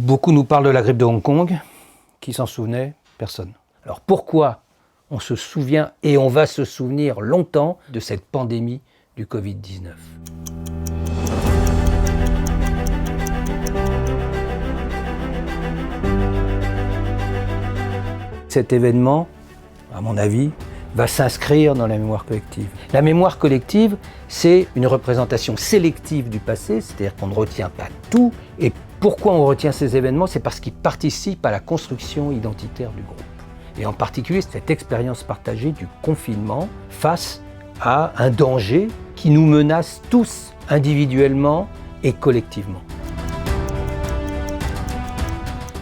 Beaucoup nous parlent de la grippe de Hong Kong. Qui s'en souvenait? Personne. Alors pourquoi on se souvient et on va se souvenir longtemps de cette pandémie du Covid-19? Cet événement, à mon avis, va s'inscrire dans la mémoire collective. La mémoire collective, c'est une représentation sélective du passé, c'est-à-dire qu'on ne retient pas tout. Et pourquoi on retient ces événements? C'est parce qu'ils participent à la construction identitaire du groupe. Et en particulier, cette expérience partagée du confinement face à un danger qui nous menace tous, individuellement et collectivement.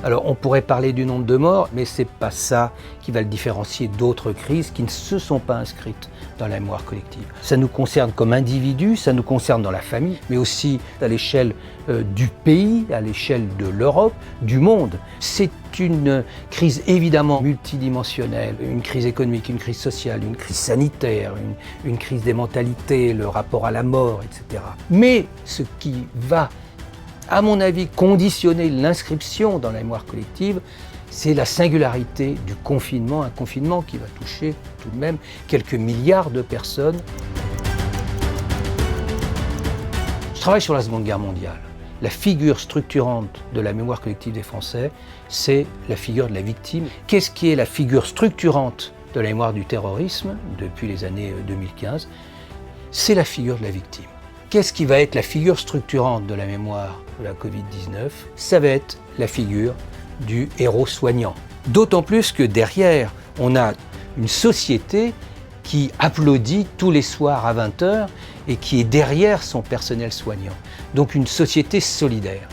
Alors on pourrait parler du nombre de morts, mais c'est pas ça qui va le différencier d'autres crises qui ne se sont pas inscrites dans la mémoire collective. Ça nous concerne comme individus, ça nous concerne dans la famille, mais aussi à l'échelle du pays, à l'échelle de l'Europe, du monde. C'est une crise évidemment multidimensionnelle, une crise économique, une crise sociale, une crise sanitaire, une crise des mentalités, le rapport à la mort, etc. Mais ce qui va, à mon avis, conditionner l'inscription dans la mémoire collective, c'est la singularité du confinement, un confinement qui va toucher tout de même quelques milliards de personnes. Je travaille sur la Seconde Guerre mondiale. La figure structurante de la mémoire collective des Français, c'est la figure de la victime. Qu'est-ce qui est la figure structurante de la mémoire du terrorisme depuis les années 2015? C'est la figure de la victime. Qu'est-ce qui va être la figure structurante de la mémoire de la Covid-19? Ça va être la figure du héros soignant. D'autant plus que derrière, on a une société qui applaudit tous les soirs à 20h et qui est derrière son personnel soignant. Donc une société solidaire.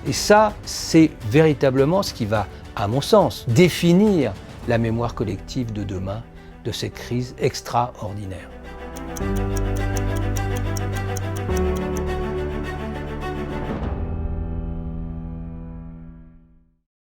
Et ça, c'est véritablement ce qui va, à mon sens, définir la mémoire collective de demain, de cette crise extraordinaire.